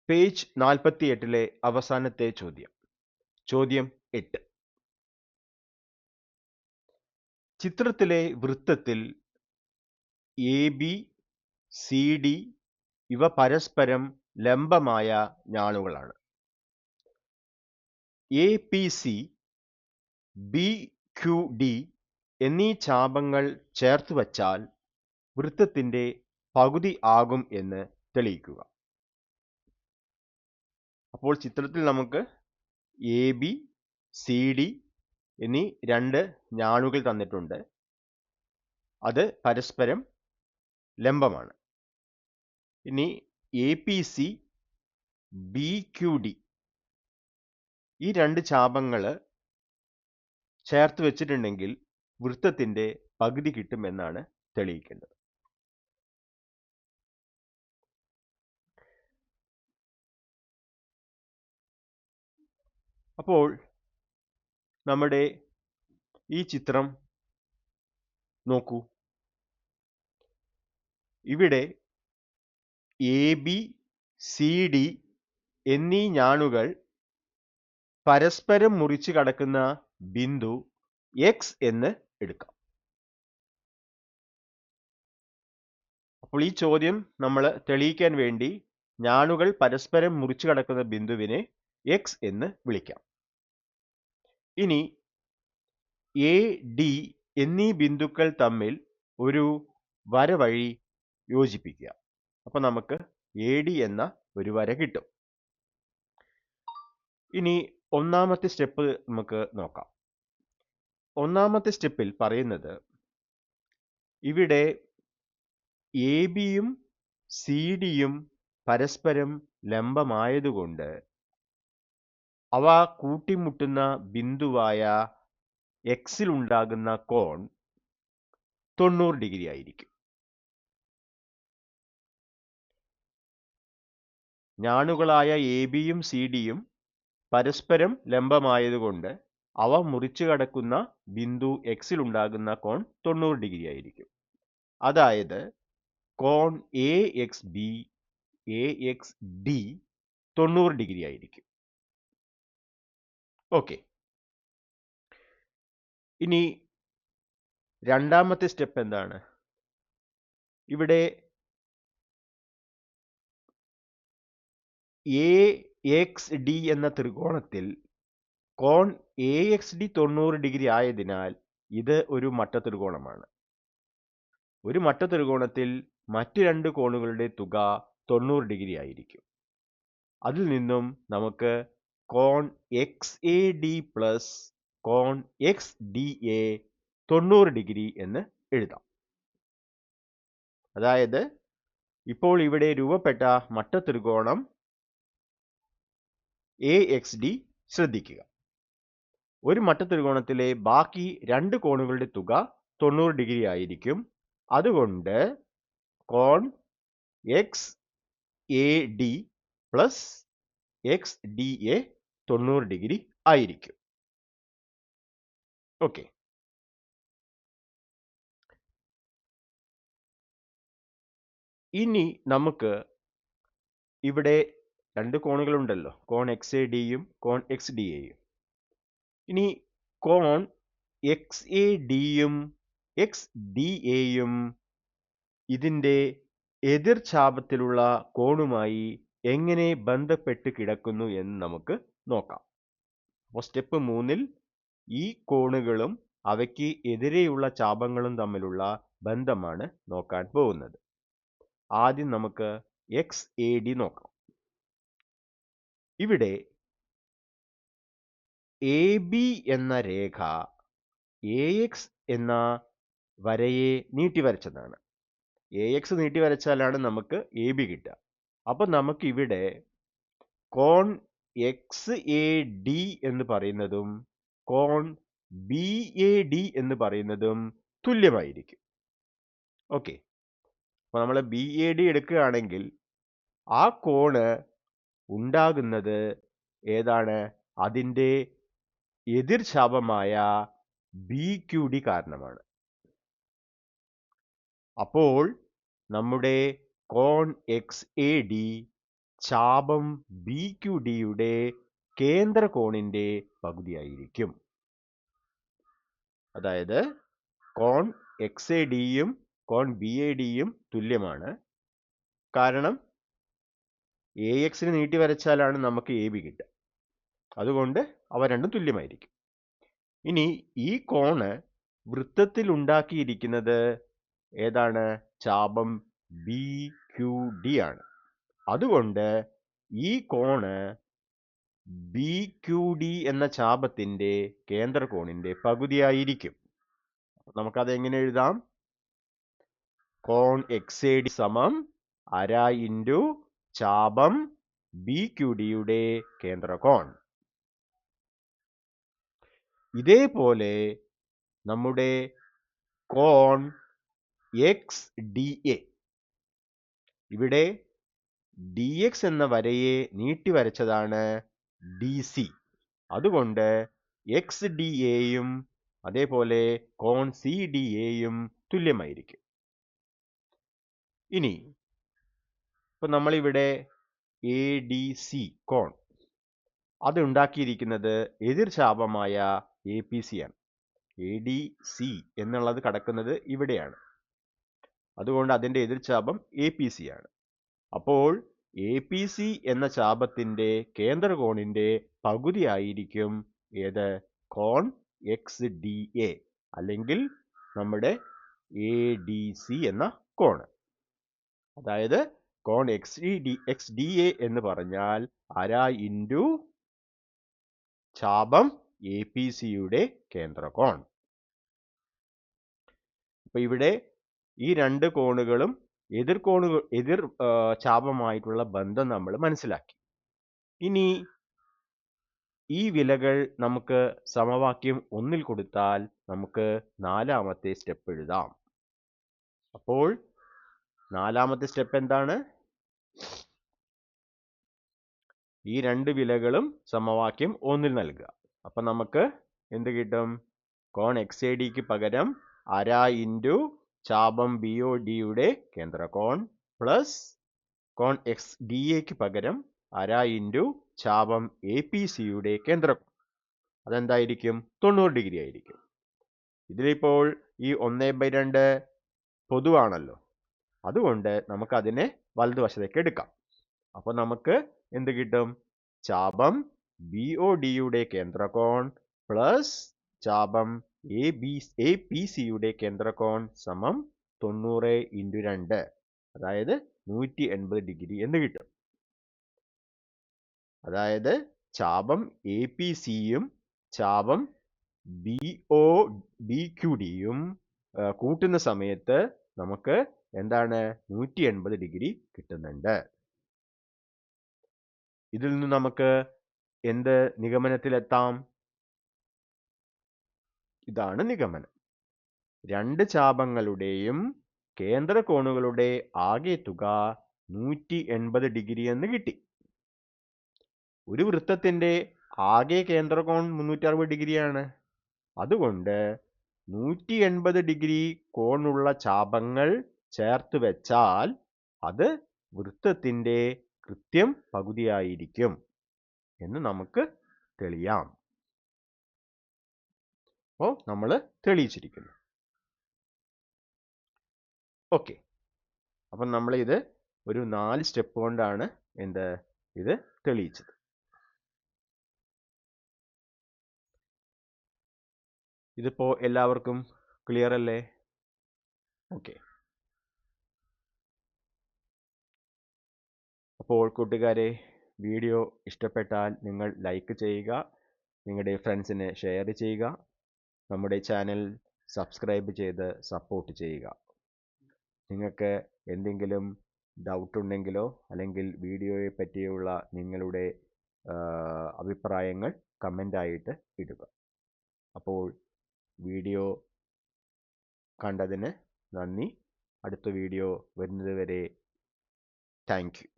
Page 48 അവസാനത്തെ ചോദ്യം. ചോദ്യം 8. ചിത്രത്തിലെ വൃത്തത്തിൽ AB, CD ഇവ പരസ്പരം ലംബമായ ഞാണുകളാണ്. APC, BQD എന്നീ ചാപങ്ങൾ ചേർത്ത് വച്ചാൽ വൃത്തത്തിന്റെ പകുതി ആകും എന്ന് തെളിയിക്കുക. അപ്പോൾ ചിത്രത്തിൽ നമുക്ക് AB, CD എന്നീ രണ്ട് ഞാണുകൾ തന്നിട്ടുണ്ട്. അത് പരസ്പരം ലംബമാണ്. ഇനി APC, BQD ഈ രണ്ട് ചാപങ്ങൾ ചേർത്ത് വെച്ചിട്ടുണ്ടെങ്കിൽ വൃത്തത്തിന്റെ പകുതി കിട്ടുമെന്നാണ് തെളിയിക്കേണ്ടത്. അപ്പോൾ നമ്മുടെ ഈ ചിത്രം നോക്കൂ. ഇവിടെ AB, CD എന്നീ ഞാണുകൾ പരസ്പരം മുറിച്ച് കടക്കുന്ന ബിന്ദു X എന്ന് എടുക്കാം. അപ്പോൾ ഈ ചോദ്യം നമ്മൾ തെളിയിക്കാൻ വേണ്ടി ഞാണുകൾ പരസ്പരം മുറിച്ച് കടക്കുന്ന ബിന്ദുവിനെ X എന്ന് വിളിക്കാം. ഇനി AD എന്നീ ബിന്ദുക്കൾ തമ്മിൽ ഒരു വര വഴി യോജിപ്പിക്കുക. അപ്പോൾ നമുക്ക് AD എന്ന ഒരു വര കിട്ടും. ഇനി ഒന്നാമത്തെ സ്റ്റെപ്പ് നമുക്ക് നോക്കാം. ഒന്നാമത്തെ സ്റ്റെപ്പിൽ പറയുന്നത് ഇവിടെ ABയും CDയും പരസ്പരം ലംബമായതുകൊണ്ട് അവ കൂട്ടിമുട്ടുന്ന ബിന്ദുവായ Xൽ ഉണ്ടാകുന്ന കോൺ 90 ഡിഗ്രി ആയിരിക്കും. ഞാണുകളായ ABയും CDയും പരസ്പരം ലംബമായതുകൊണ്ട് അവ മുറിച്ചു കടക്കുന്ന ബിന്ദു Xൽ ഉണ്ടാകുന്ന കോൺ 90 ഡിഗ്രി ആയിരിക്കും. അതായത് കോൺ AXB, AXD 90 ഡിഗ്രി ആയിരിക്കും. ഓക്കെ. ഇനി രണ്ടാമത്തെ സ്റ്റെപ്പ് എന്താണ്? ഇവിടെ AXD എന്ന ത്രികോണത്തിൽ കോൺ AXD 90 ഡിഗ്രി ആയതിനാൽ ഇത് ഒരു മട്ടത്രികോണമാണ്. ഒരു മട്ടത്രികോണത്തിൽ മറ്റ് രണ്ട് കോണുകളുടെ തുക 90 ഡിഗ്രി ആയിരിക്കും. അതിൽ നിന്നും നമുക്ക് കോൺ XAD പ്ലസ് കോൺ XDA 90 ഡിഗ്രി എന്ന് എഴുതാം. അതായത് ഇപ്പോൾ ഇവിടെ രൂപപ്പെട്ട മട്ടത്രികോണം AXD ശ്രദ്ധിക്കുക. ഒരു മട്ടത്രികോണത്തിലെ ബാക്കി രണ്ട് കോണുകളുടെ തുക 90 ഡിഗ്രി ആയിരിക്കും. അതുകൊണ്ട് കോൺ XAD പ്ലസ് XDA 90 ഡിഗ്രി ആയിരിക്കും. ഓക്കെ. ഇനി നമുക്ക് ഇവിടെ രണ്ട് കോണുകളുണ്ടല്ലോ, കോൺ XADയും കോൺ XDAയും. ഇനി കോൺ XADയും XDAയും ഇതിൻ്റെ എതിർ ചാപത്തിലുള്ള കോണുമായി എങ്ങനെ ബന്ധപ്പെട്ട് കിടക്കുന്നു എന്ന് നമുക്ക് നോക്കാം. അപ്പോൾ സ്റ്റെപ്പ് 3ൽ ഈ കോണുകളും അവയ്ക്ക് എതിരെയുള്ള ചാപങ്ങളും തമ്മിലുള്ള ബന്ധമാണ് നോക്കാൻ പോകുന്നത്. ആദ്യം നമുക്ക് XAD നോക്കാം. ഇവിടെ AB എന്ന രേഖ AX എന്ന വരയെ നീട്ടി വരച്ചതാണ്. AX നീട്ടി വരച്ചാലാണ് നമുക്ക് AB കിട്ടുക. അപ്പം നമുക്ക് ഇവിടെ കോൺ XAD എന്ന് പറയുന്നതും കോൺ BAD എന്ന് പറയുന്നതും തുല്യമായിരിക്കും. ഓക്കെ. അപ്പോൾ നമ്മൾ BAD എടുക്കുകയാണെങ്കിൽ ആ കോണ് ഉണ്ടാകുന്നത് ഏതാണ്? അതിൻ്റെ എതിർ ചാപമായ BQD കാരണമാണ്. അപ്പോൾ നമ്മുടെ കോൺ XAD ചാപം ബി ക്യു ഡിയുടെ കേന്ദ്രകോണിന്റെ പകുതിയായിരിക്കും. അതായത് കോൺ എക്സ് എ ഡിയും കോൺ ബി എ ഡിയും തുല്യമാണ്. കാരണം എ എക്സിന് നീട്ടി വരച്ചാലാണ് നമുക്ക് എ ബി കിട്ടുക. അതുകൊണ്ട് അവ രണ്ടും തുല്യമായിരിക്കും. ഇനി ഈ കോണ് വൃത്തത്തിൽ ഉണ്ടാക്കിയിരിക്കുന്നത് ഏതാണ്? ചാപം ബി ക്യു ഡി ആണ്. അതുകൊണ്ട് ഈ കോണ് ബി ക്യു ഡി എന്ന ചാപത്തിന്റെ കേന്ദ്രകോണിന്റെ പകുതിയായിരിക്കും. നമുക്കത് എങ്ങനെ എഴുതാം? കോൺ എക്സ് എ ഡി സമം അര ഇൻറ്റു ചാപം ബി ക്യു ഡിയുടെ കേന്ദ്രകോൺ. ഇതേപോലെ നമ്മുടെ കോൺ എക്സ് ഡി എ, ഇവിടെ ഡി എക്സ് എന്ന വരയെ നീട്ടി വരച്ചതാണ് ഡി സി. അതുകൊണ്ട് എക്സ് ഡി എയും അതേപോലെ കോൺ സി ഡി എയും തുല്യമായിരിക്കും. ഇനി ഇപ്പൊ നമ്മളിവിടെ എ ഡി സി കോൺ അത് ഉണ്ടാക്കിയിരിക്കുന്നത് എതിർചാപമായ എ പി സി ആണ്. എ ഡി സി എന്നുള്ളത് കിടക്കുന്നത് ഇവിടെയാണ്. അതുകൊണ്ട് അതിന്റെ എതിർചാപം എ പി സി ആണ്. അപ്പോൾ എ പി സി എന്ന ചാപത്തിന്റെ കേന്ദ്രകോണിന്റെ പകുതിയായിരിക്കും ഏത്? കോൺ എക്സ് ഡി എ അല്ലെങ്കിൽ നമ്മുടെ എ ഡി സി എന്ന കോണ്. അതായത് കോൺ എക്സ് ഡി എ എന്ന് പറഞ്ഞാൽ അര ഇൻറ്റു ചാപം എ പി സിയുടെ കേന്ദ്രകോൺ. അപ്പൊ ഇവിടെ ഈ രണ്ട് കോണുകളും എതിർ ചാപമായിട്ടുള്ള ബന്ധം നമ്മൾ മനസ്സിലാക്കി. ഇനി ഈ വിലകൾ നമുക്ക് സമവാക്യം 1 കൊടുത്താൽ നമുക്ക് നാലാമത്തെ സ്റ്റെപ്പ് എഴുതാം. അപ്പോൾ നാലാമത്തെ സ്റ്റെപ്പ് എന്താണ്? ഈ രണ്ട് വിലകളും സമവാക്യം 1 നൽകുക. അപ്പൊ നമുക്ക് എന്ത് കിട്ടും? കോൺ എക്സ് എ ഡിക്ക് പകരം അര ഇൻറ്റു ചാപം ബി ഒ ഡിയുടെ കേന്ദ്രകോൺ പ്ലസ് കോൺ എക്സ് ഡി എക്ക് പകരം അര ഇൻറ്റു ചാപം എ പി സിയുടെ കേന്ദ്രകോൺ. അതെന്തായിരിക്കും? 90 ഡിഗ്രി ആയിരിക്കും. ഇതിലിപ്പോൾ ഈ 1/2 പൊതുവാണല്ലോ. അതുകൊണ്ട് നമുക്ക് അതിനെ വലതുവശത്തേക്ക് എടുക്കാം. അപ്പൊ നമുക്ക് എന്ത് കിട്ടും? ചാപം ബി ഒ ഡിയുടെ കേന്ദ്രകോൺ പ്ലസ് ചാപം എ പി സിയുടെ കേന്ദ്രകോൺ സമം 90 ഇൻറ്റു 2, അതായത് 180 ഡിഗ്രി എന്ന് കിട്ടും. അതായത് ചാപം എ പി സിയും ചാപം ബി ക്യു ഡിയും കൂട്ടുന്ന സമയത്ത് നമുക്ക് എന്താണ്? 180 ഡിഗ്രി കിട്ടുന്നുണ്ട്. ഇതിൽ നിന്ന് നമുക്ക് എന്ത് നിഗമനത്തിലെത്താം? ഇതാണ് നിഗമനം. രണ്ട് ചാപങ്ങളുടെയും കേന്ദ്രകോണുകളുടെ ആകെ തുക 180 ഡിഗ്രി എന്ന് കിട്ടി. ഒരു വൃത്തത്തിന്റെ ആകെ കേന്ദ്രകോൺ 360 ഡിഗ്രിയാണ്. അതുകൊണ്ട് 180 ഡിഗ്രി കോണുള്ള ചാപങ്ങൾ ചേർത്ത് വെച്ചാൽ അത് വൃത്തത്തിന്റെ കൃത്യം പകുതിയായിരിക്കും എന്ന് നമുക്ക് തെളിയാം. അപ്പോൾ നമ്മൾ തെളിയിച്ചിരിക്കുന്നു. ഓക്കെ, അപ്പം നമ്മൾ ഇത് ഒരു 4 സ്റ്റെപ്പ് കൊണ്ടാണ് ഇത് തെളിയിച്ചത്. ഇതിപ്പോ എല്ലാവർക്കും ക്ലിയർ അല്ലേ? ഓക്കെ, അപ്പോൾ കൂട്ടുകാരെ, വീഡിയോ ഇഷ്ടപ്പെട്ടാൽ നിങ്ങൾ ലൈക്ക് ചെയ്യുക, നിങ്ങളുടെ ഫ്രണ്ട്സിന് ഷെയർ ചെയ്യുക, നമ്മുടെ ചാനൽ സബ്സ്ക്രൈബ് ചെയ്ത് സപ്പോർട്ട് ചെയ്യുക. നിങ്ങൾക്ക് എന്തെങ്കിലും ഡൗട്ട് ഉണ്ടെങ്കിലോ അല്ലെങ്കിൽ വീഡിയോയെ പറ്റിയുള്ള നിങ്ങളുടെ അഭിപ്രായങ്ങൾ കമൻ്റായിട്ട് ഇടുക. അപ്പോൾ വീഡിയോ കണ്ടതിന് നന്ദി. അടുത്ത വീഡിയോ വരുന്നത് വരെ താങ്ക് യു.